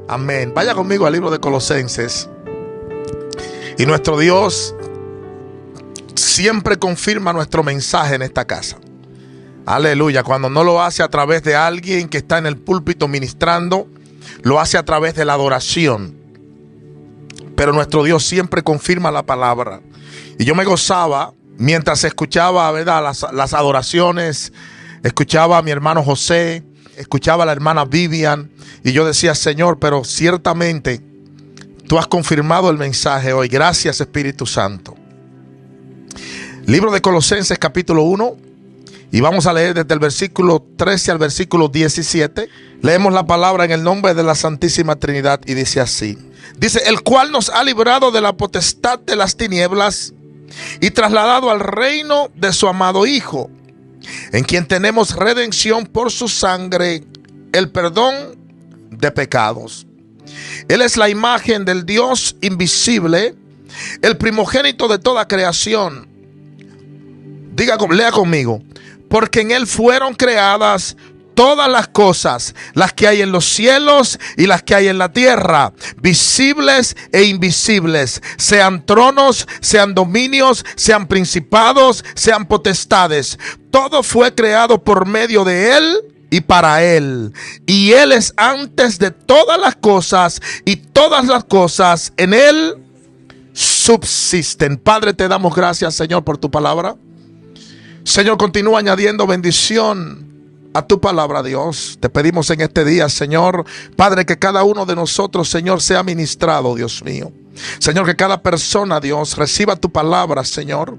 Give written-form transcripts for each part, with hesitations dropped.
Amén. Vaya conmigo al libro de Colosenses. Y nuestro Dios siempre confirma nuestro mensaje en esta casa. Aleluya. Cuando no lo hace a través de alguien que está en el púlpito ministrando, lo hace a través de la adoración. Pero nuestro Dios siempre confirma la palabra. Y yo me gozaba mientras escuchaba, ¿verdad?, las adoraciones. Escuchaba a mi hermano José, escuchaba a la hermana Vivian. Y yo decía, Señor, pero ciertamente tú has confirmado el mensaje hoy. Gracias, Espíritu Santo. Libro de Colosenses capítulo 1. Y vamos a leer desde el versículo 13 al versículo 17. Leemos la palabra en el nombre de la Santísima Trinidad y dice así. Dice, el cual nos ha librado de la potestad de las tinieblas y trasladado al reino de su amado Hijo, en quien tenemos redención por su sangre, el perdón de pecados. Él es la imagen del Dios invisible, el primogénito de toda creación. Lea conmigo. Porque en Él fueron creadas todas las cosas, las que hay en los cielos y las que hay en la tierra, visibles e invisibles, sean tronos, sean dominios, sean principados, sean potestades. Todo fue creado por medio de Él y para Él. Y Él es antes de todas las cosas, y todas las cosas en Él subsisten. Padre, te damos gracias, Señor, por tu palabra. Señor, continúa añadiendo bendición a tu palabra, Dios. Te pedimos en este día, Señor, Padre, que cada uno de nosotros, Señor, sea ministrado, Dios mío. Señor, que cada persona, Dios, reciba tu palabra, Señor.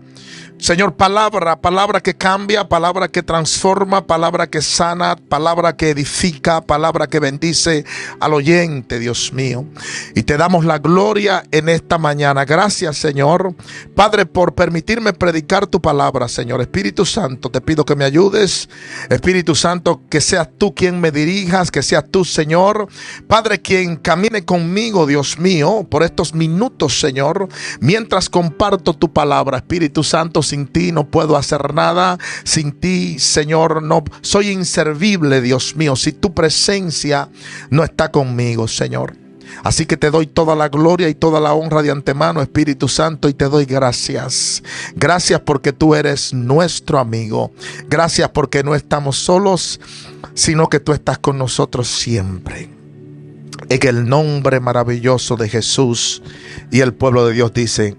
Señor, palabra que cambia, palabra que transforma, palabra que sana, palabra que edifica, palabra que bendice al oyente, Dios mío. Y te damos la gloria en esta mañana. Gracias, Señor, Padre, por permitirme predicar tu palabra, Señor. Espíritu Santo, te pido que me ayudes. Espíritu Santo, que seas tú quien me dirijas, que seas tú, Señor, Padre, quien camine conmigo, Dios mío, por estos minutos, Señor, mientras comparto tu palabra. Espíritu Santo, sin ti no puedo hacer nada. Sin ti, Señor, no soy inservible, Dios mío, si tu presencia no está conmigo, Señor. Así que te doy toda la gloria y toda la honra de antemano, Espíritu Santo, y te doy gracias. Gracias porque tú eres nuestro amigo. Gracias porque no estamos solos, sino que tú estás con nosotros siempre. En el nombre maravilloso de Jesús, y el pueblo de Dios dice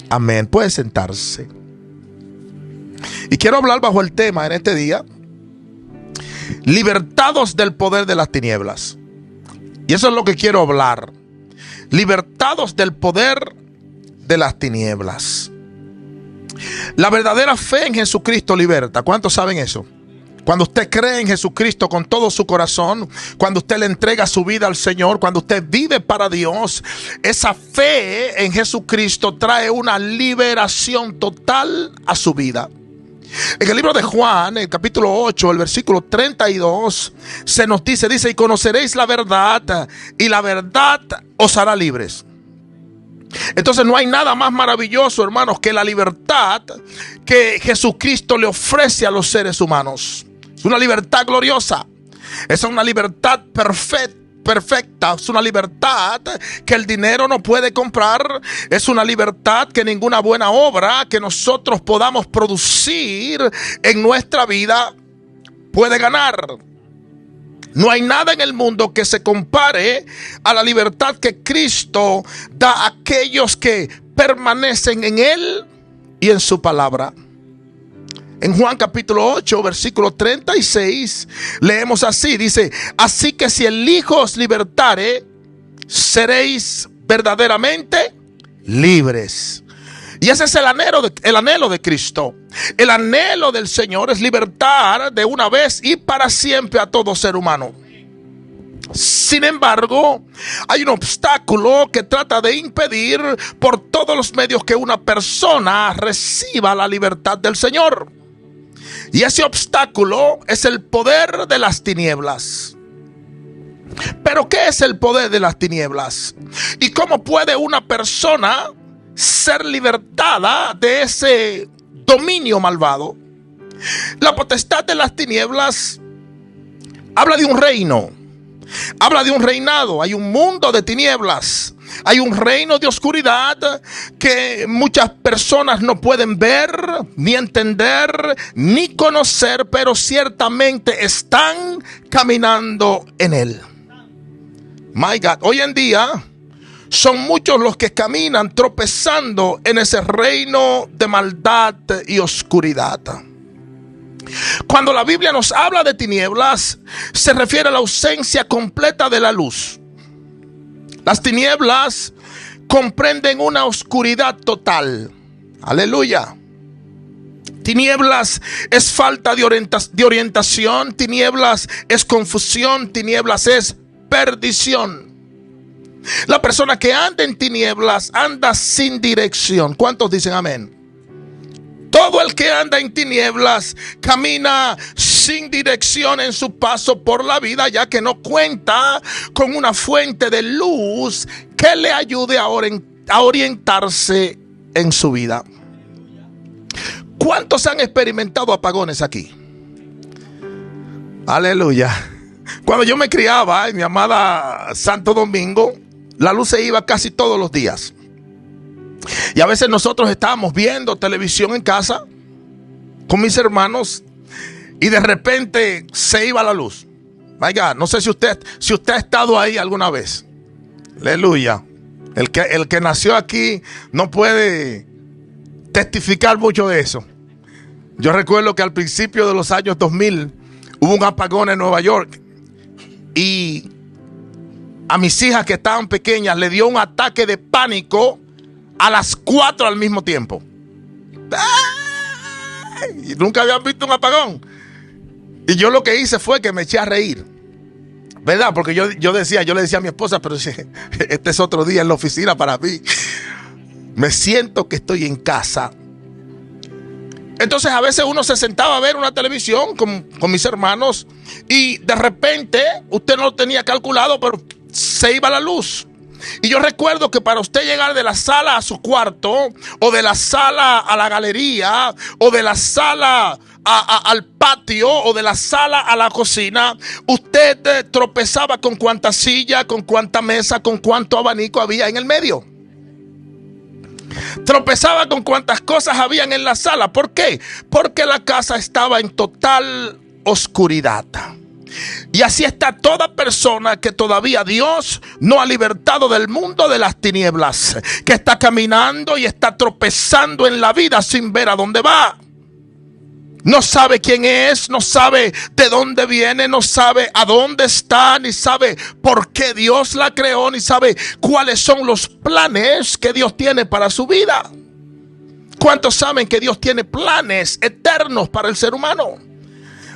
amén. Puede sentarse. Y quiero hablar bajo el tema en este día: libertados del poder de las tinieblas. Y eso es lo que quiero hablar. Libertados del poder de las tinieblas. La verdadera fe en Jesucristo liberta. ¿Cuántos saben eso? Cuando usted cree en Jesucristo con todo su corazón, cuando usted le entrega su vida al Señor, cuando usted vive para Dios, esa fe en Jesucristo trae una liberación total a su vida. En el libro de Juan, el capítulo 8, el versículo 32, se nos dice, y conoceréis la verdad, y la verdad os hará libres. Entonces no hay nada más maravilloso, hermanos, que la libertad que Jesucristo le ofrece a los seres humanos. Es una libertad gloriosa. Es una libertad perfecta. Es una libertad que el dinero no puede comprar. Es una libertad que ninguna buena obra que nosotros podamos producir en nuestra vida puede ganar. No hay nada en el mundo que se compare a la libertad que Cristo da a aquellos que permanecen en Él y en su palabra. En Juan capítulo 8, versículo 36, leemos así, dice, así que si el Hijo os libertare, seréis verdaderamente libres. Y ese es el anhelo de Cristo. El anhelo del Señor es libertar de una vez y para siempre a todo ser humano. Sin embargo, hay un obstáculo que trata de impedir por todos los medios que una persona reciba la libertad del Señor. Y ese obstáculo es el poder de las tinieblas. ¿Pero qué es el poder de las tinieblas? ¿Y cómo puede una persona ser libertada de ese dominio malvado? La potestad de las tinieblas habla de un reino. Habla de un reinado, hay un mundo de tinieblas, hay un reino de oscuridad que muchas personas no pueden ver, ni entender, ni conocer, pero ciertamente están caminando en él. My God, hoy en día son muchos los que caminan tropezando en ese reino de maldad y oscuridad. Cuando la Biblia nos habla de tinieblas, se refiere a la ausencia completa de la luz. Las tinieblas comprenden una oscuridad total. Aleluya. Tinieblas es falta de orientación, tinieblas es confusión, tinieblas es perdición. La persona que anda en tinieblas anda sin dirección. ¿Cuántos dicen amén? Todo el que anda en tinieblas camina sin dirección en su paso por la vida, ya que no cuenta con una fuente de luz que le ayude a orientarse en su vida. ¿Cuántos han experimentado apagones aquí? Aleluya. Cuando yo me criaba en mi amada Santo Domingo, la luz se iba casi todos los días. Y a veces nosotros estábamos viendo televisión en casa con mis hermanos y de repente se iba la luz. Vaya, no sé si usted ha estado ahí alguna vez. Aleluya. El que nació aquí no puede testificar mucho de eso. Yo recuerdo que al principio de los años 2000 hubo un apagón en Nueva York y a mis hijas que estaban pequeñas le dio un ataque de pánico a las 4 al mismo tiempo. ¡Ay! Nunca habían visto un apagón. Y yo lo que hice fue que me eché a reír, ¿verdad? Porque yo le decía a mi esposa, pero este es otro día en la oficina para mí. Me siento que estoy en casa. Entonces a veces uno se sentaba a ver una televisión con mis hermanos y de repente usted no lo tenía calculado, pero se iba la luz. Y yo recuerdo que para usted llegar de la sala a su cuarto, o de la sala a la galería, o de la sala al patio, o de la sala a la cocina, usted tropezaba con cuánta silla, con cuánta mesa, con cuánto abanico había en el medio. Tropezaba con cuántas cosas habían en la sala. ¿Por qué? Porque la casa estaba en total oscuridad. Y así está toda persona que todavía Dios no ha libertado del mundo de las tinieblas, que está caminando y está tropezando en la vida sin ver a dónde va. No sabe quién es, no sabe de dónde viene, no sabe a dónde está, ni sabe por qué Dios la creó, ni sabe cuáles son los planes que Dios tiene para su vida. ¿Cuántos saben que Dios tiene planes eternos para el ser humano?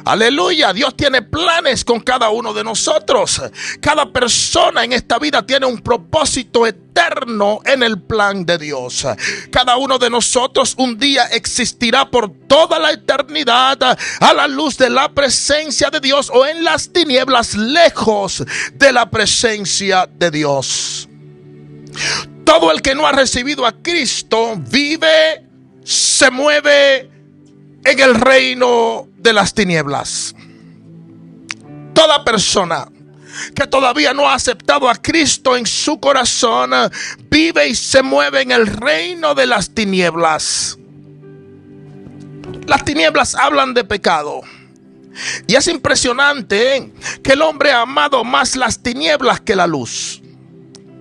Aleluya, Dios tiene planes con cada uno de nosotros. Cada persona en esta vida tiene un propósito eterno en el plan de Dios. Cada uno de nosotros un día existirá por toda la eternidad a la luz de la presencia de Dios, o en las tinieblas lejos de la presencia de Dios. Todo el que no ha recibido a Cristo vive, se mueve en el reino de las tinieblas. Toda persona que todavía no ha aceptado a Cristo en su corazón vive y se mueve en el reino de las tinieblas. Las tinieblas hablan de pecado. Y es impresionante que el hombre ha amado más las tinieblas que la luz.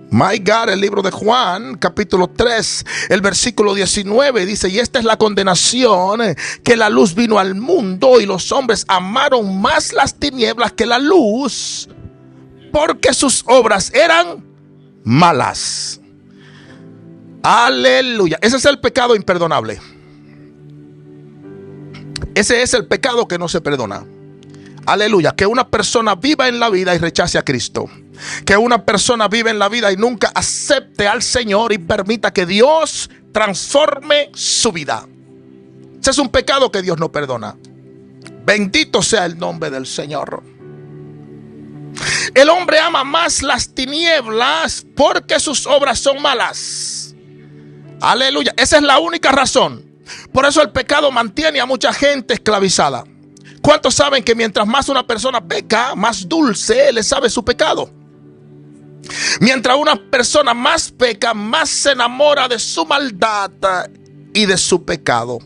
My God, el libro de Juan, capítulo 3, el versículo 19 dice: y esta es la condenación, que la luz vino al mundo y los hombres amaron más las tinieblas que la luz, porque sus obras eran malas. Aleluya. Ese es el pecado imperdonable. Ese es el pecado que no se perdona. Aleluya. Que una persona viva en la vida y rechace a Cristo. Que una persona vive en la vida y nunca acepte al Señor y permita que Dios transforme su vida. Ese es un pecado que Dios no perdona. Bendito sea el nombre del Señor. El hombre ama más las tinieblas porque sus obras son malas. Aleluya. Esa es la única razón. Por eso el pecado mantiene a mucha gente esclavizada. ¿Cuántos saben que mientras más una persona peca, más dulce le sabe su pecado? Mientras una persona más peca, más se enamora de su maldad y de su pecado.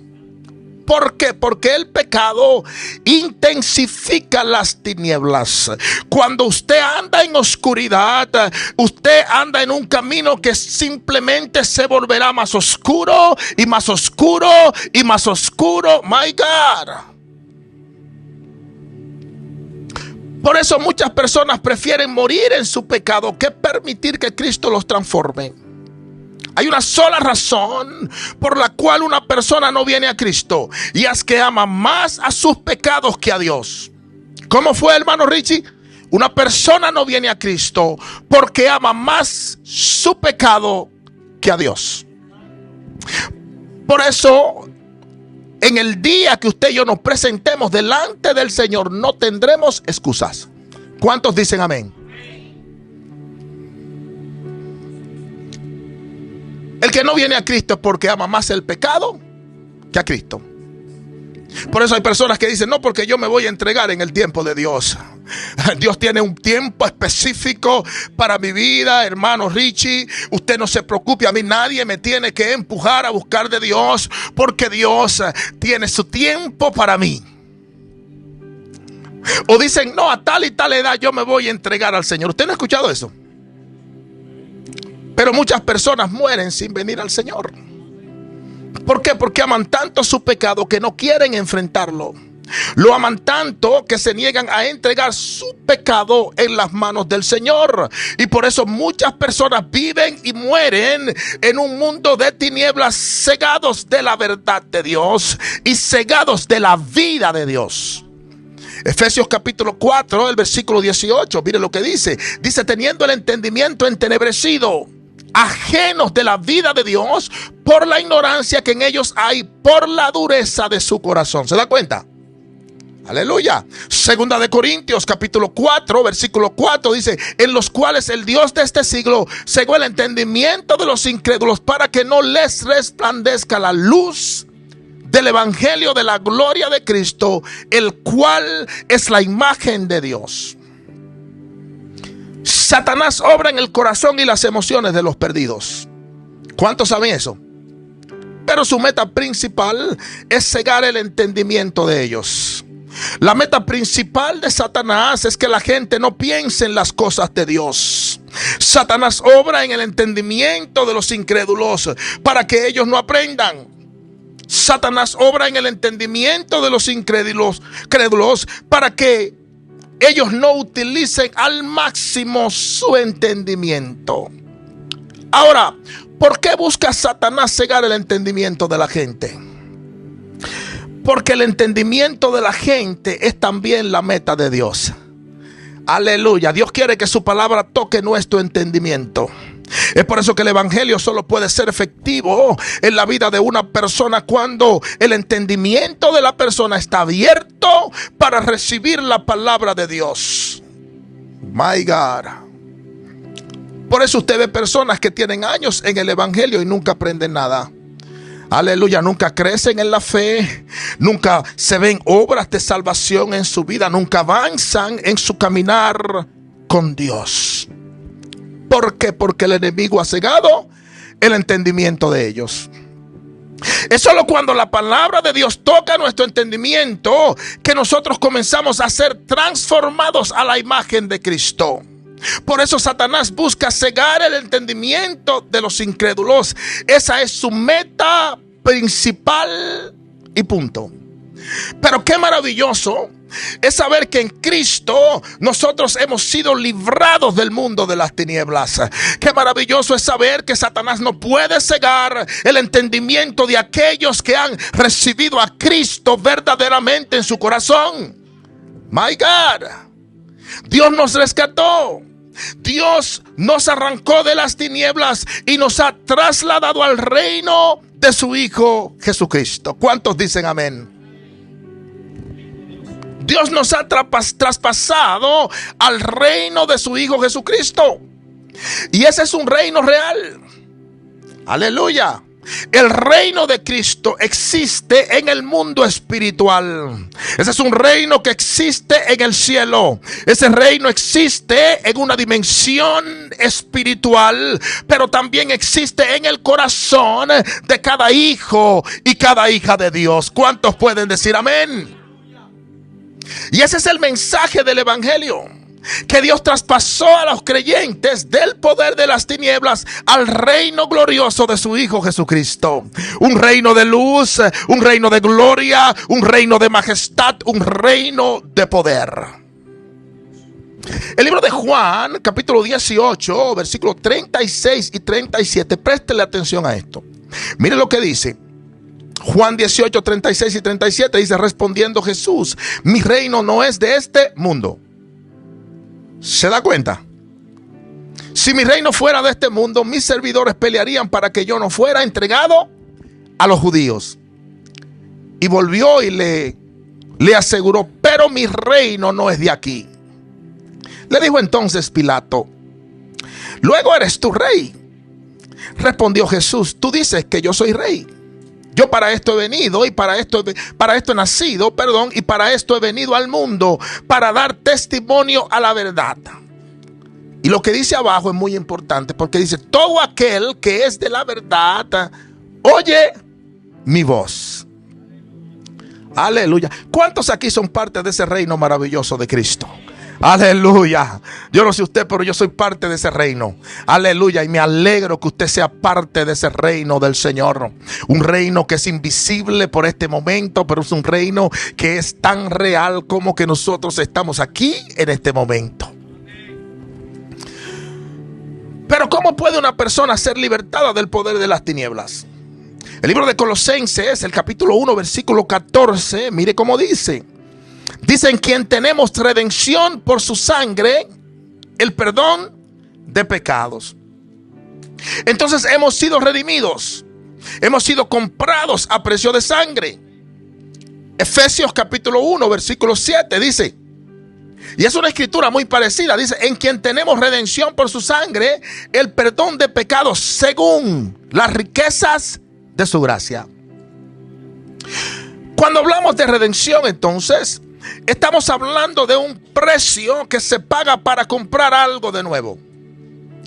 ¿Por qué? Porque el pecado intensifica las tinieblas. Cuando usted anda en oscuridad, usted anda en un camino que simplemente se volverá más oscuro y más oscuro y más oscuro. My God. Por eso muchas personas prefieren morir en su pecado que permitir que Cristo los transforme. Hay una sola razón por la cual una persona no viene a Cristo, y es que ama más a sus pecados que a Dios. ¿Cómo fue, hermano Richie? Una persona no viene a Cristo porque ama más su pecado que a Dios. Por eso, en el día que usted y yo nos presentemos delante del Señor, no tendremos excusas. ¿Cuántos dicen amén? El que no viene a Cristo es porque ama más el pecado que a Cristo. Por eso hay personas que dicen, no, porque yo me voy a entregar en el tiempo de Dios. Dios tiene un tiempo específico para mi vida, hermano Richie. Usted no se preocupe, a mí nadie me tiene que empujar a buscar de Dios, porque Dios tiene su tiempo para mí. O dicen, no, a tal y tal edad yo me voy a entregar al Señor. ¿Usted no ha escuchado eso? Pero muchas personas mueren sin venir al Señor. ¿Por qué? Porque aman tanto su pecado que no quieren enfrentarlo. Lo aman tanto que se niegan a entregar su pecado en las manos del Señor. Y por eso muchas personas viven y mueren en un mundo de tinieblas, cegados de la verdad de Dios y cegados de la vida de Dios. Efesios capítulo 4, el versículo 18, mire lo que dice. Dice, teniendo el entendimiento entenebrecido, ajenos de la vida de Dios por la ignorancia que en ellos hay, por la dureza de su corazón. ¿Se da cuenta? Aleluya. Segunda de Corintios capítulo 4 versículo 4 dice, en los cuales el Dios de este siglo cegó el entendimiento de los incrédulos para que no les resplandezca la luz del evangelio de la gloria de Cristo, el cual es la imagen de Dios. Satanás obra en el corazón y las emociones de los perdidos. ¿Cuántos saben eso? Pero su meta principal es cegar el entendimiento de ellos. La meta principal de Satanás es que la gente no piense en las cosas de Dios. Satanás obra en el entendimiento de los incrédulos para que ellos no aprendan. Satanás obra en el entendimiento de los incrédulos para que ellos no utilicen al máximo su entendimiento. Ahora, ¿por qué busca Satanás cegar el entendimiento de la gente? Porque el entendimiento de la gente es también la meta de Dios. Aleluya. Dios quiere que su palabra toque nuestro entendimiento. Es por eso que el evangelio solo puede ser efectivo en la vida de una persona cuando el entendimiento de la persona está abierto para recibir la palabra de Dios. My God. Por eso usted ve personas que tienen años en el evangelio y nunca aprenden nada. Aleluya, nunca crecen en la fe, nunca se ven obras de salvación en su vida, nunca avanzan en su caminar con Dios. ¿Por qué? Porque el enemigo ha cegado el entendimiento de ellos. Es solo cuando la palabra de Dios toca nuestro entendimiento que nosotros comenzamos a ser transformados a la imagen de Cristo. Por eso Satanás busca cegar el entendimiento de los incrédulos. Esa es su meta principal y punto. Pero qué maravilloso es saber que en Cristo nosotros hemos sido librados del mundo de las tinieblas. Qué maravilloso es saber que Satanás no puede cegar el entendimiento de aquellos que han recibido a Cristo verdaderamente en su corazón. My God, Dios nos rescató. Dios nos arrancó de las tinieblas y nos ha trasladado al reino de su Hijo Jesucristo. ¿Cuántos dicen amén? Dios nos ha traspasado al reino de su Hijo Jesucristo. Y ese es un reino real. Aleluya. El reino de Cristo existe en el mundo espiritual. Ese es un reino que existe en el cielo. Ese reino existe en una dimensión espiritual, pero también existe en el corazón de cada hijo y cada hija de Dios. ¿Cuántos pueden decir amén? Y ese es el mensaje del evangelio, que Dios traspasó a los creyentes del poder de las tinieblas al reino glorioso de su Hijo Jesucristo. Un reino de luz, un reino de gloria, un reino de majestad, un reino de poder. El libro de Juan, capítulo 18, versículos 36 y 37. Préstele atención a esto. Mire lo que dice. Juan 18, 36 y 37 dice: respondiendo Jesús, mi reino no es de este mundo. ¿Se da cuenta? Si mi reino fuera de este mundo, mis servidores pelearían para que yo no fuera entregado a los judíos. Y volvió y le aseguró: pero mi reino no es de aquí. Le dijo entonces Pilato: luego eres tú rey. Respondió Jesús: tú dices que yo soy rey. Yo para esto he venido y para esto he nacido, y para esto he venido al mundo, para dar testimonio a la verdad. Y lo que dice abajo es muy importante, porque dice: todo aquel que es de la verdad oye mi voz. Aleluya. ¿Cuántos aquí son parte de ese reino maravilloso de Cristo? Aleluya. Yo no sé usted, pero yo soy parte de ese reino. Aleluya. Y me alegro que usted sea parte de ese reino del Señor. Un reino que es invisible por este momento, pero es un reino que es tan real como que nosotros estamos aquí en este momento. Pero ¿cómo puede una persona ser libertada del poder de las tinieblas? El libro de Colosenses, el capítulo 1, versículo 14, mire cómo dice. Dice: en quien tenemos redención por su sangre, el perdón de pecados. Entonces hemos sido redimidos, hemos sido comprados a precio de sangre. Efesios capítulo 1, versículo 7 dice, y es una escritura muy parecida, dice: en quien tenemos redención por su sangre, el perdón de pecados según las riquezas de su gracia. Cuando hablamos de redención, entonces estamos hablando de un precio que se paga para comprar algo de nuevo.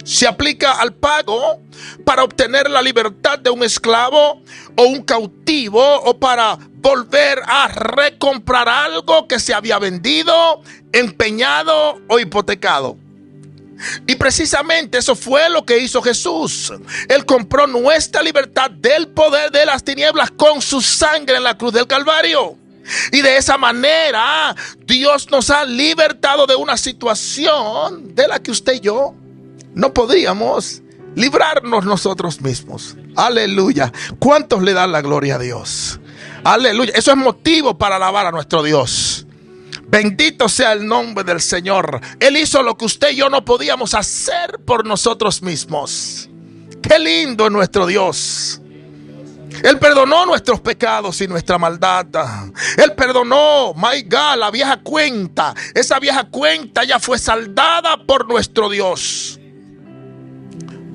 Se aplica al pago para obtener la libertad de un esclavo o un cautivo, o para volver a recomprar algo que se había vendido, empeñado o hipotecado. Y precisamente eso fue lo que hizo Jesús. Él compró nuestra libertad del poder de las tinieblas con su sangre en la cruz del Calvario. Y de esa manera Dios nos ha libertado de una situación de la que usted y yo no podríamos librarnos nosotros mismos. Aleluya. ¿Cuántos le dan la gloria a Dios? Aleluya. Eso es motivo para alabar a nuestro Dios. Bendito sea el nombre del Señor. Él hizo lo que usted y yo no podíamos hacer por nosotros mismos. Qué lindo es nuestro Dios. Él perdonó nuestros pecados y nuestra maldad. Él perdonó, my God, la vieja cuenta. Esa vieja cuenta ya fue saldada por nuestro Dios.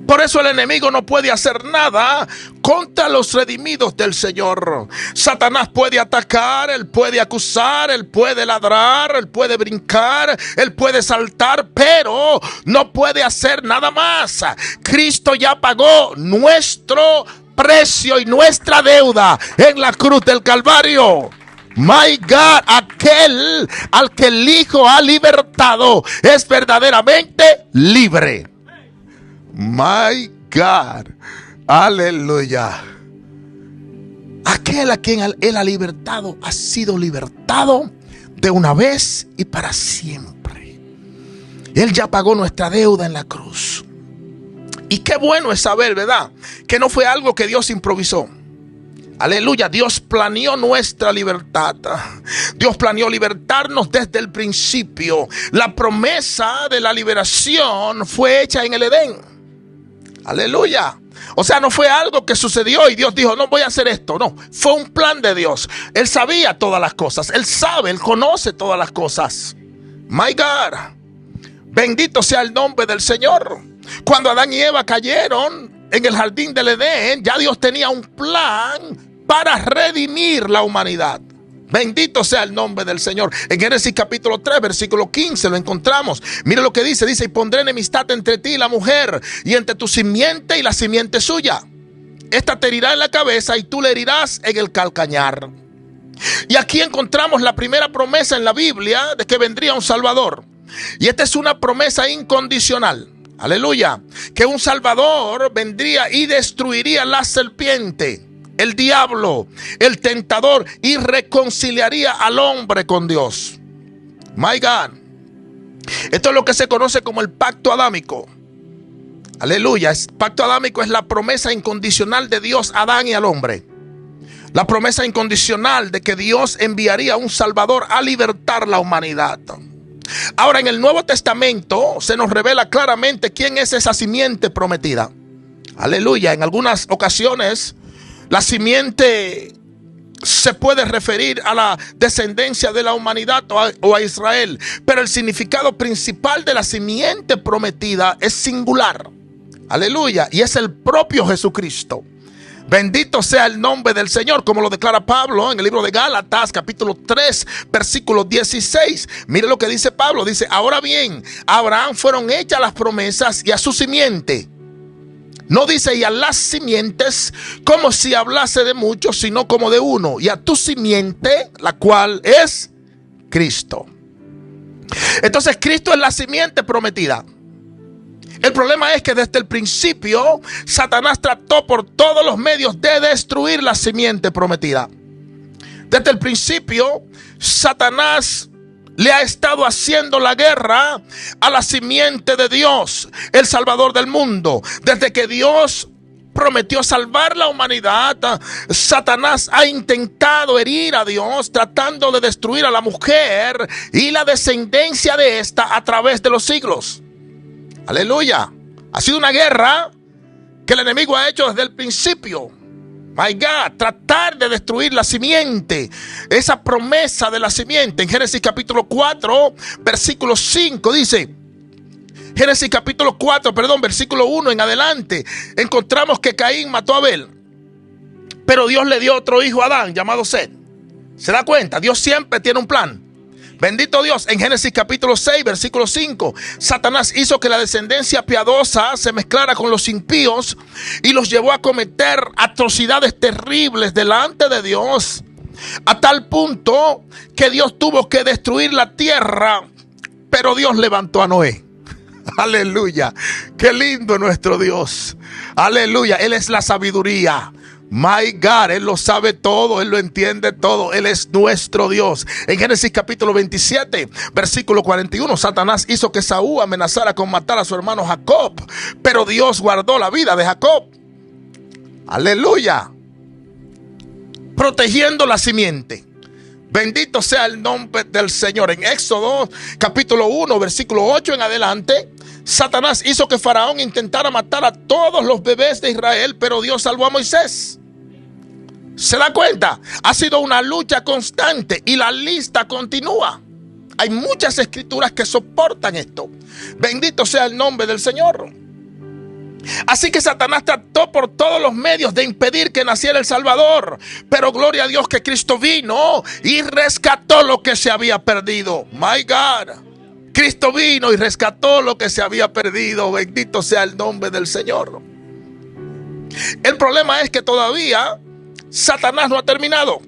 Por eso el enemigo no puede hacer nada contra los redimidos del Señor. Satanás puede atacar, él puede acusar, él puede ladrar, él puede brincar, él puede saltar, pero no puede hacer nada más. Cristo ya pagó nuestro precio y nuestra deuda en la cruz del Calvario. My God, aquel al que el Hijo ha libertado es verdaderamente libre. My God, aleluya. Aquel a quien Él ha libertado ha sido libertado de una vez y para siempre. Él ya pagó nuestra deuda en la cruz. Y qué bueno es saber, ¿verdad?, que no fue algo que Dios improvisó. Aleluya, Dios planeó nuestra libertad. Dios planeó libertarnos desde el principio. La promesa de la liberación fue hecha en el Edén. Aleluya. O sea, no fue algo que sucedió y Dios dijo: no voy a hacer esto. No, fue un plan de Dios. Él sabía todas las cosas. Él sabe, Él conoce todas las cosas. My God. Bendito sea el nombre del Señor. Cuando Adán y Eva cayeron, en el jardín del Edén, ya Dios tenía un plan para redimir la humanidad. Bendito sea el nombre del Señor. En Génesis capítulo 3, versículo 15 lo encontramos. Mire lo que dice, y pondré enemistad entre ti y la mujer, y entre tu simiente y la simiente suya. Esta te herirá en la cabeza y tú le herirás en el calcañar. Y aquí encontramos la primera promesa en la Biblia de que vendría un Salvador. Y esta es una promesa incondicional. Aleluya. Que un Salvador vendría y destruiría la serpiente, el diablo, el tentador, y reconciliaría al hombre con Dios. My God. Esto es lo que se conoce como el pacto adámico. Aleluya. El pacto adámico es la promesa incondicional de Dios a Adán y al hombre. La promesa incondicional de que Dios enviaría a un Salvador a libertar la humanidad. Ahora, en el Nuevo Testamento se nos revela claramente quién es esa simiente prometida. Aleluya. En algunas ocasiones la simiente se puede referir a la descendencia de la humanidad o a Israel, pero el significado principal de la simiente prometida es singular. Aleluya. Y es el propio Jesucristo. Bendito sea el nombre del Señor, como lo declara Pablo en el libro de Gálatas, capítulo 3, versículo 16. Mire lo que dice Pablo. Dice: ahora bien, a Abraham fueron hechas las promesas y a su simiente. No dice y a las simientes como si hablase de muchos, sino como de uno. Y a tu simiente, la cual es Cristo. Entonces Cristo es la simiente prometida. El problema es que desde el principio Satanás trató por todos los medios de destruir la simiente prometida. Desde el principio Satanás le ha estado haciendo la guerra a la simiente de Dios, el Salvador del mundo. Desde que Dios prometió salvar la humanidad, Satanás ha intentado herir a Dios, tratando de destruir a la mujer y la descendencia de esta a través de los siglos. Aleluya. Ha sido una guerra que el enemigo ha hecho desde el principio. My God, tratar de destruir la simiente, esa promesa de la simiente. En Génesis capítulo 4, versículo 5 dice, Génesis capítulo 4, versículo 1 en adelante, encontramos que Caín mató a Abel, pero Dios le dio otro hijo a Adán llamado Set. ¿Se da cuenta? Dios siempre tiene un plan. Bendito Dios. En Génesis capítulo 6, versículo 5, Satanás hizo que la descendencia piadosa se mezclara con los impíos y los llevó a cometer atrocidades terribles delante de Dios, a tal punto que Dios tuvo que destruir la tierra, pero Dios levantó a Noé. Aleluya. Qué lindo nuestro Dios. Aleluya. Él es la sabiduría. My God, Él lo sabe todo, Él lo entiende todo, Él es nuestro Dios. En Génesis capítulo 27, versículo 41, Satanás hizo que Saúl amenazara con matar a su hermano Jacob, pero Dios guardó la vida de Jacob. Aleluya. Protegiendo la simiente. Bendito sea el nombre del Señor. En Éxodo capítulo 1, versículo 8 en adelante, Satanás hizo que Faraón intentara matar a todos los bebés de Israel, pero Dios salvó a Moisés. ¿Se da cuenta? Ha sido una lucha constante y la lista continúa. Hay muchas escrituras que soportan esto. Bendito sea el nombre del Señor. Así que Satanás trató por todos los medios de impedir que naciera el Salvador, pero gloria a Dios que Cristo vino y rescató lo que se había perdido. My God. Cristo vino y rescató lo que se había perdido. Bendito sea el nombre del Señor. El problema es que todavía Satanás no ha terminado.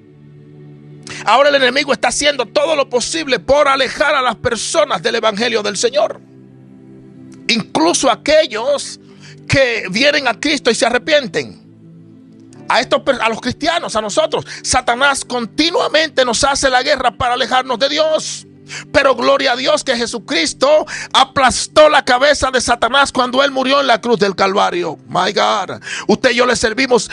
Ahora el enemigo está haciendo todo lo posible por alejar a las personas del evangelio del Señor. Incluso aquellos que vienen a Cristo y se arrepienten. A los cristianos, a nosotros, Satanás continuamente nos hace la guerra para alejarnos de Dios. Pero gloria a Dios que Jesucristo aplastó la cabeza de Satanás cuando Él murió en la cruz del Calvario. My God. Usted y yo le servimos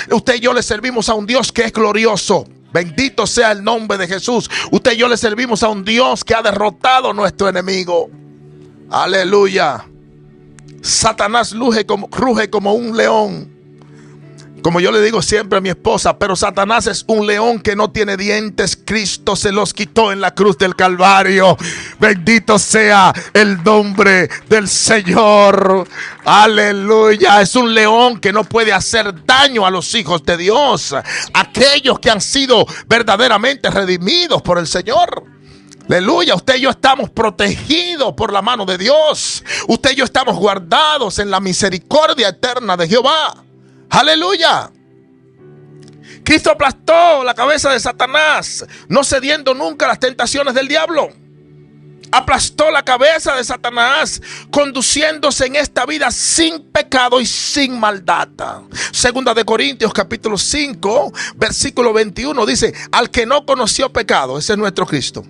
a un Dios que es glorioso. Bendito sea el nombre de Jesús. Usted y yo le servimos a un Dios que ha derrotado a nuestro enemigo. Aleluya. Satanás ruge como un león. Como yo le digo siempre a mi esposa, pero Satanás es un león que no tiene dientes. Cristo se los quitó en la cruz del Calvario. Bendito sea el nombre del Señor. Aleluya. Es un león que no puede hacer daño a los hijos de Dios, aquellos que han sido verdaderamente redimidos por el Señor. Aleluya. Usted y yo estamos protegidos por la mano de Dios. Usted y yo estamos guardados en la misericordia eterna de Jehová. Aleluya. Cristo aplastó la cabeza de Satanás, no cediendo nunca a las tentaciones del diablo. Aplastó la cabeza de Satanás, conduciéndose en esta vida sin pecado y sin maldad. Segunda de Corintios capítulo 5 versículo 21 dice: al que no conoció pecado, ese es nuestro Cristo.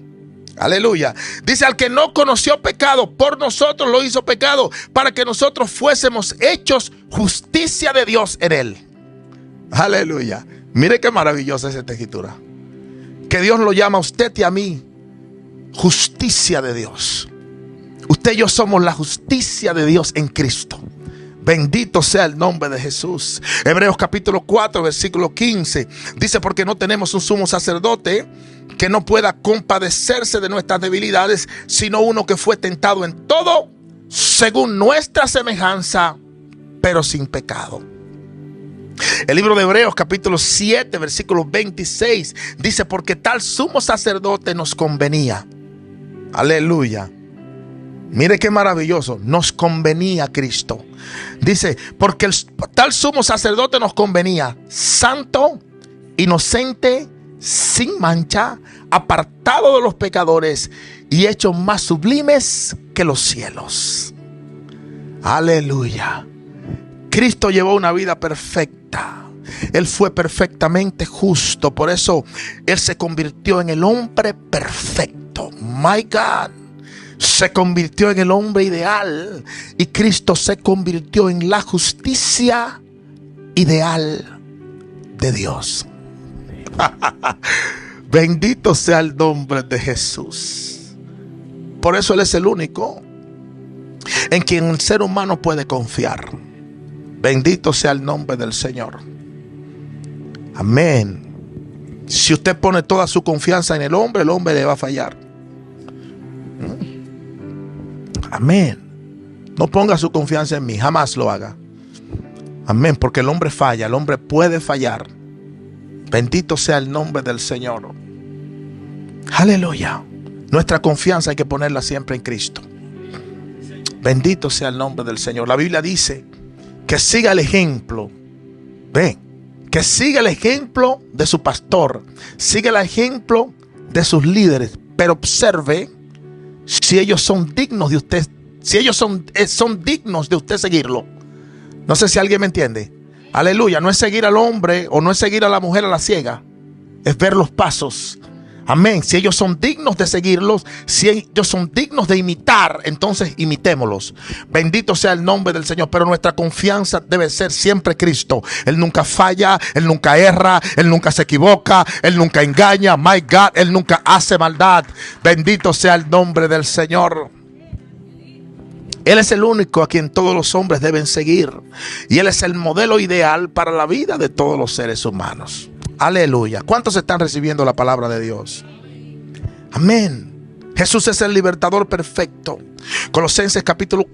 Aleluya. Dice: al que no conoció pecado, por nosotros lo hizo pecado, para que nosotros fuésemos hechos justicia de Dios en él. Aleluya. Mire qué maravillosa es esta escritura. Que Dios lo llama a usted y a mí justicia de Dios. Usted y yo somos la justicia de Dios en Cristo. Bendito sea el nombre de Jesús. Hebreos capítulo 4 versículo 15 dice: porque no tenemos un sumo sacerdote que no pueda compadecerse de nuestras debilidades, sino uno que fue tentado en todo según nuestra semejanza, pero sin pecado. El libro de Hebreos capítulo 7 versículo 26 dice: porque tal sumo sacerdote nos convenía. Aleluya. Mire qué maravilloso. Nos convenía Cristo. Dice: porque el tal sumo sacerdote nos convenía, santo, inocente, sin mancha, apartado de los pecadores y hecho más sublimes que los cielos. Aleluya. Cristo llevó una vida perfecta. Él fue perfectamente justo. Por eso Él se convirtió en el hombre perfecto. My God. Se convirtió en el hombre ideal. Y Cristo se convirtió en la justicia ideal de Dios. Bendito sea el nombre de Jesús. Por eso Él es el único en quien el ser humano puede confiar. Bendito sea el nombre del Señor. Amén. Si usted pone toda su confianza en el hombre le va a fallar. Amén. No ponga su confianza en mí, jamás lo haga. Amén, porque el hombre falla, el hombre puede fallar. Bendito sea el nombre del Señor. Aleluya. Nuestra confianza hay que ponerla siempre en Cristo. Bendito sea el nombre del Señor. La Biblia dice que siga el ejemplo. Ven, que siga el ejemplo de su pastor. Siga el ejemplo de sus líderes. Pero observe si ellos son dignos de usted. Si ellos son dignos de usted seguirlo. No sé si alguien me entiende. Aleluya. No es seguir al hombre o no es seguir a la mujer a la ciega. Es ver los pasos. Amén. Si ellos son dignos de seguirlos, si ellos son dignos de imitar, entonces imitémoslos. Bendito sea el nombre del Señor. Pero nuestra confianza debe ser siempre Cristo. Él nunca falla, Él nunca erra, Él nunca se equivoca, Él nunca engaña. My God, Él nunca hace maldad. Bendito sea el nombre del Señor. Él es el único a quien todos los hombres deben seguir. Y Él es el modelo ideal para la vida de todos los seres humanos. Aleluya. ¿Cuántos están recibiendo la palabra de Dios? Amén. Jesús es el libertador perfecto. Colosenses capítulo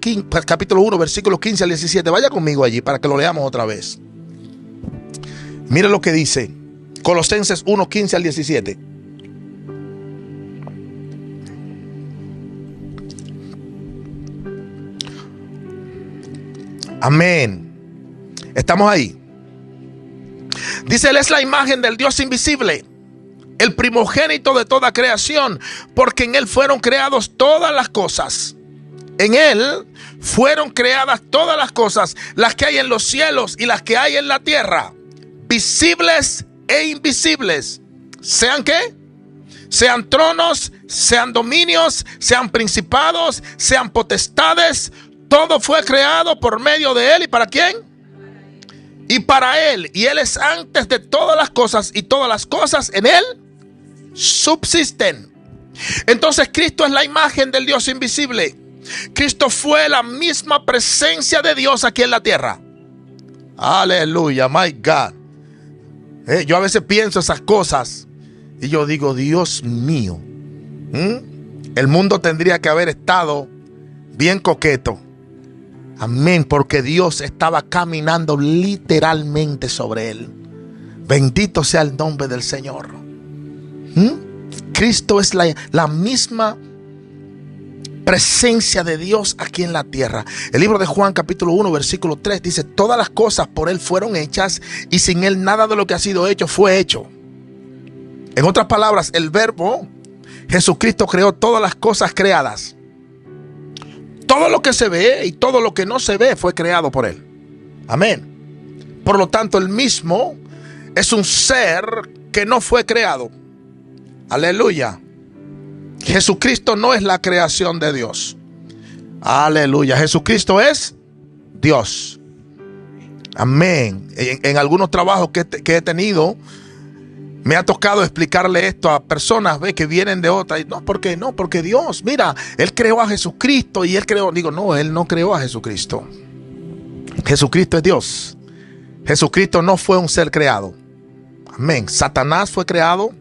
1 versículos 15 al 17. Vaya conmigo allí para que lo leamos otra vez. Mire lo que dice Colosenses 1, 15 al 17. Amén. Estamos ahí. Dice: Él es la imagen del Dios invisible, el primogénito de toda creación, porque en Él fueron creadas todas las cosas. En Él fueron creadas todas las cosas, las que hay en los cielos y las que hay en la tierra, visibles e invisibles. ¿Sean qué? Sean tronos, sean dominios, sean principados, sean potestades. Todo fue creado por medio de Él. ¿Y para quién? Y para Él. Y Él es antes de todas las cosas, y todas las cosas en Él subsisten. Entonces Cristo es la imagen del Dios invisible. Cristo fue la misma presencia de Dios aquí en la tierra. Aleluya, my God. Yo a veces pienso esas cosas y yo digo, Dios mío, el mundo tendría que haber estado bien coqueto. Amén, porque Dios estaba caminando literalmente sobre él. Bendito sea el nombre del Señor. Cristo es la misma presencia de Dios aquí en la tierra. El libro de Juan capítulo 1 versículo 3 dice: todas las cosas por él fueron hechas y sin él nada de lo que ha sido hecho fue hecho. En otras palabras, el verbo Jesucristo creó todas las cosas creadas. Todo lo que se ve y todo lo que no se ve fue creado por él. Amén. Por lo tanto, él mismo es un ser que no fue creado. Aleluya. Jesucristo no es la creación de Dios. Aleluya. Jesucristo es Dios. Amén. En algunos trabajos que he tenido, me ha tocado explicarle esto a personas que vienen de otra. Y no, ¿por qué? No, porque Dios, mira, Él creó a Jesucristo y Él creó. Digo, no, Él no creó a Jesucristo. Jesucristo es Dios. Jesucristo no fue un ser creado. Amén. Satanás fue creado.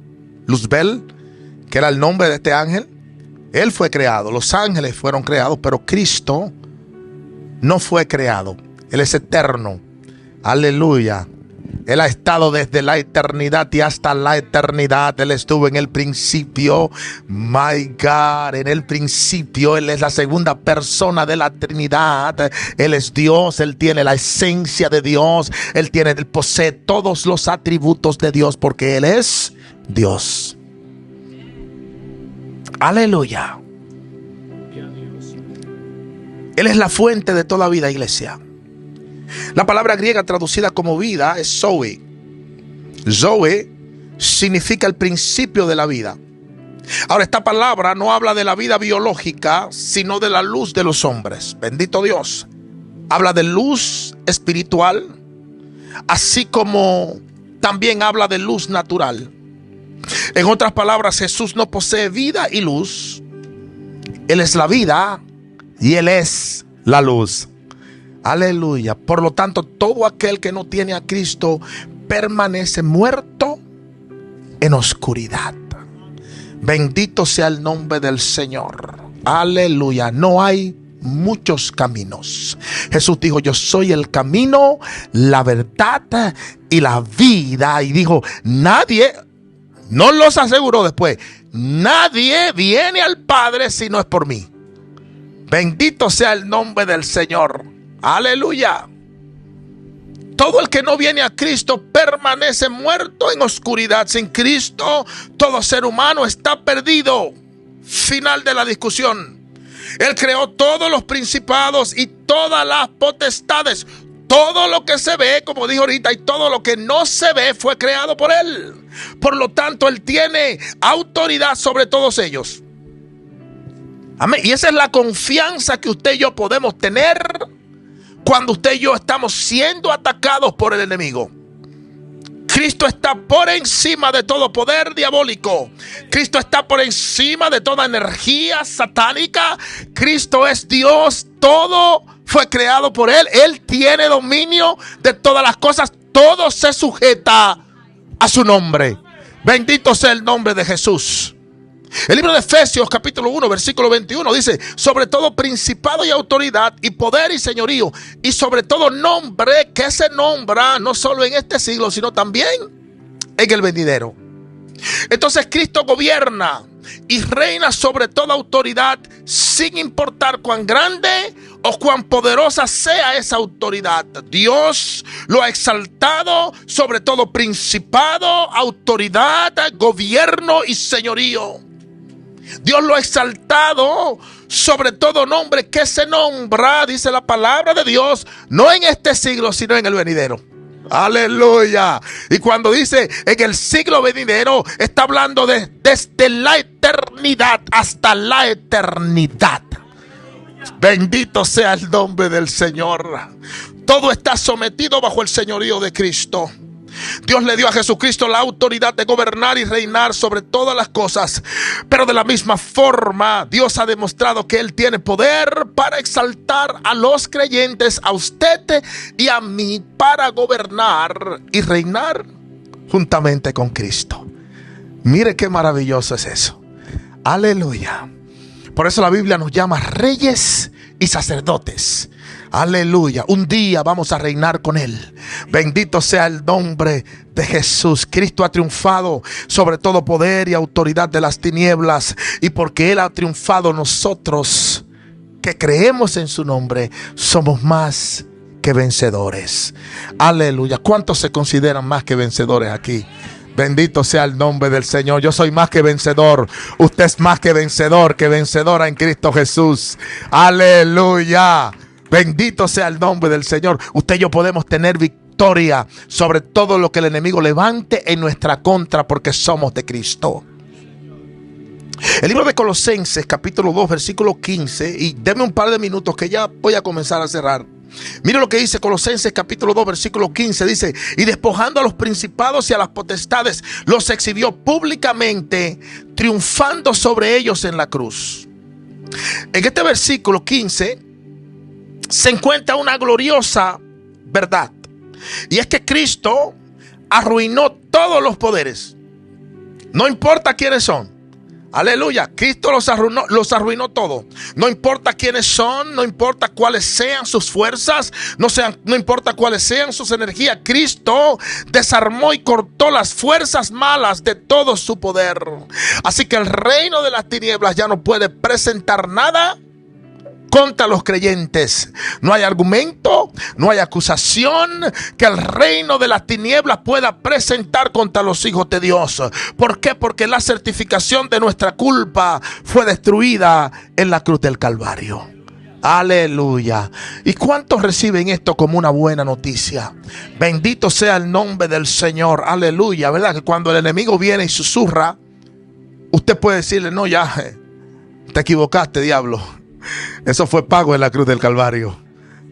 Luzbel, que era el nombre de este ángel, él fue creado. Los ángeles fueron creados, pero Cristo no fue creado. Él es eterno. Aleluya. Él ha estado desde la eternidad y hasta la eternidad. Él estuvo en el principio. My God, en el principio. Él es la segunda persona de la Trinidad. Él es Dios. Él tiene la esencia de Dios. Él posee todos los atributos de Dios porque Él es Dios. Aleluya. Él es la fuente de toda vida, iglesia. La palabra griega traducida como vida es Zoe. Zoe significa el principio de la vida. Ahora, esta palabra no habla de la vida biológica, sino de la luz de los hombres. Bendito Dios. Habla de luz espiritual, así como también habla de luz natural. En otras palabras, Jesús no posee vida y luz. Él es la vida y Él es la luz. Aleluya. Por lo tanto, todo aquel que no tiene a Cristo permanece muerto en oscuridad. Bendito sea el nombre del Señor. Aleluya. No hay muchos caminos. Jesús dijo: yo soy el camino, la verdad y la vida. Y dijo: nadie, no los aseguró después, nadie viene al Padre si no es por mí. Bendito sea el nombre del Señor. Aleluya. Todo el que no viene a Cristo permanece muerto en oscuridad. Sin Cristo, todo ser humano está perdido. Final de la discusión. Él creó todos los principados y todas las potestades. Todo lo que se ve, como dijo ahorita, y todo lo que no se ve fue creado por Él. Por lo tanto, Él tiene autoridad sobre todos ellos. Amén. Y esa es la confianza que usted y yo podemos tener cuando usted y yo estamos siendo atacados por el enemigo. Cristo está por encima de todo poder diabólico. Cristo está por encima de toda energía satánica. Cristo es Dios. Todo fue creado por Él. Él tiene dominio de todas las cosas. Todo se sujeta a su nombre. Bendito sea el nombre de Jesús. El libro de Efesios capítulo 1 versículo 21 dice: sobre todo principado y autoridad y poder y señorío, y sobre todo nombre que se nombra no solo en este siglo, sino también en el venidero. Entonces Cristo gobierna y reina sobre toda autoridad, sin importar cuán grande o cuán poderosa sea esa autoridad. Dios lo ha exaltado sobre todo principado, autoridad, gobierno y señorío. Dios lo ha exaltado sobre todo nombre que se nombra, dice la palabra de Dios, no en este siglo, sino en el venidero. Aleluya. Y cuando dice en el siglo venidero, está hablando desde la eternidad hasta la eternidad. Bendito sea el nombre del Señor. Todo está sometido bajo el señorío de Cristo. Dios le dio a Jesucristo la autoridad de gobernar y reinar sobre todas las cosas. Pero de la misma forma, Dios ha demostrado que Él tiene poder para exaltar a los creyentes, a usted y a mí, para gobernar y reinar juntamente con Cristo. Mire qué maravilloso es eso. Aleluya. Por eso la Biblia nos llama reyes y sacerdotes. Aleluya. Un día vamos a reinar con Él. Bendito sea el nombre de Jesús. Cristo ha triunfado sobre todo poder y autoridad de las tinieblas. Y porque Él ha triunfado, nosotros que creemos en su nombre somos más que vencedores. Aleluya. ¿Cuántos se consideran más que vencedores aquí? Bendito sea el nombre del Señor. Yo soy más que vencedor. Usted es más que vencedor, que vencedora en Cristo Jesús. Aleluya. Bendito sea el nombre del Señor. Usted y yo podemos tener victoria sobre todo lo que el enemigo levante en nuestra contra, porque somos de Cristo. El libro de Colosenses, capítulo 2, versículo 15. Y deme un par de minutos que ya voy a comenzar a cerrar. Mire lo que dice Colosenses capítulo 2 versículo 15. Dice: y despojando a los principados y a las potestades, los exhibió públicamente, triunfando sobre ellos en la cruz. En este versículo 15 se encuentra una gloriosa verdad, y es que Cristo arruinó todos los poderes. No importa quiénes son. Aleluya, Cristo los arruinó todo. No importa quiénes son, no importa cuáles sean sus fuerzas, no importa cuáles sean sus energías. Cristo desarmó y cortó las fuerzas malas de todo su poder. Así que el reino de las tinieblas ya no puede presentar nada contra los creyentes. No hay argumento, no hay acusación que el reino de las tinieblas pueda presentar contra los hijos de Dios. ¿Por qué? Porque la certificación de nuestra culpa fue destruida en la cruz del Calvario. Aleluya. ¿Y cuántos reciben esto como una buena noticia? Bendito sea el nombre del Señor. Aleluya. ¿Verdad? Que cuando el enemigo viene y susurra, usted puede decirle: no, ya te equivocaste, diablo. Eso fue pago en la cruz del Calvario.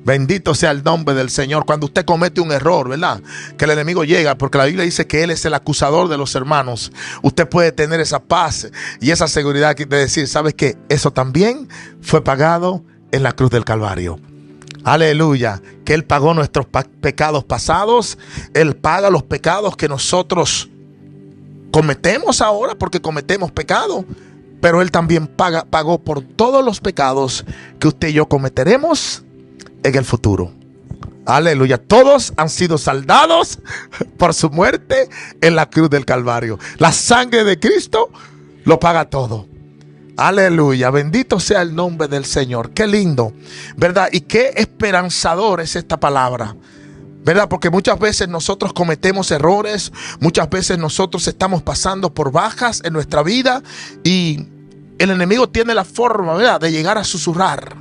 Bendito sea el nombre del Señor. Cuando usted comete un error, ¿verdad? Que el enemigo llega, porque la Biblia dice que Él es el acusador de los hermanos. Usted puede tener esa paz y esa seguridad de decir: ¿sabes qué? Eso también fue pagado en la cruz del Calvario. Aleluya. Que Él pagó nuestros pecados pasados. Él paga los pecados que nosotros cometemos ahora, porque cometemos pecado. Pero Él también pagó por todos los pecados que usted y yo cometeremos en el futuro. Aleluya. Todos han sido saldados por su muerte en la cruz del Calvario. La sangre de Cristo lo paga todo. Aleluya. Bendito sea el nombre del Señor. Qué lindo, ¿verdad? Y qué esperanzador es esta palabra, ¿verdad? Porque muchas veces nosotros cometemos errores, muchas veces nosotros estamos pasando por bajas en nuestra vida y el enemigo tiene la forma, ¿verdad?, de llegar a susurrar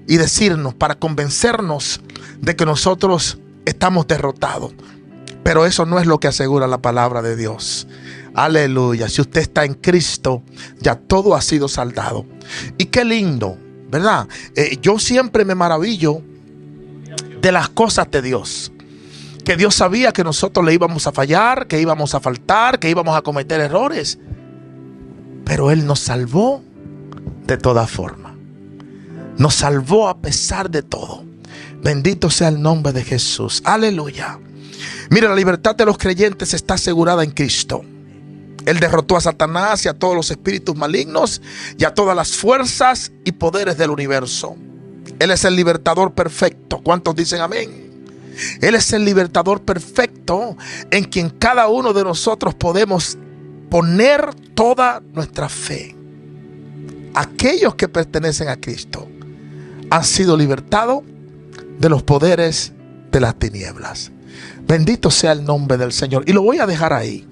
y decirnos para convencernos de que nosotros estamos derrotados. Pero eso no es lo que asegura la palabra de Dios. Aleluya. Si usted está en Cristo, ya todo ha sido saldado. Y qué lindo, ¿verdad? Yo siempre me maravillo de las cosas de Dios. Que Dios sabía que nosotros le íbamos a fallar, que íbamos a faltar, que íbamos a cometer errores. Pero Él nos salvó de toda forma. Nos salvó a pesar de todo. Bendito sea el nombre de Jesús. Aleluya. Mira, la libertad de los creyentes está asegurada en Cristo. Él derrotó a Satanás y a todos los espíritus malignos y a todas las fuerzas y poderes del universo. Él es el libertador perfecto. ¿Cuántos dicen amén? Él es el libertador perfecto en quien cada uno de nosotros podemos poner toda nuestra fe. Aquellos que pertenecen a Cristo han sido libertados de los poderes de las tinieblas. Bendito sea el nombre del Señor. Y lo voy a dejar ahí.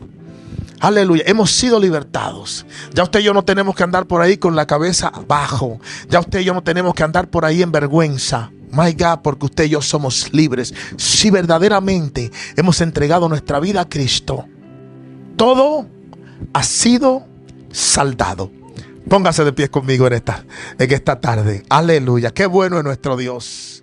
Aleluya, hemos sido libertados. Ya usted y yo no tenemos que andar por ahí con la cabeza abajo. Ya usted y yo no tenemos que andar por ahí en vergüenza. My God, porque usted y yo somos libres. Si verdaderamente hemos entregado nuestra vida a Cristo, todo ha sido saldado. Póngase de pie conmigo en esta tarde. Aleluya, qué bueno es nuestro Dios.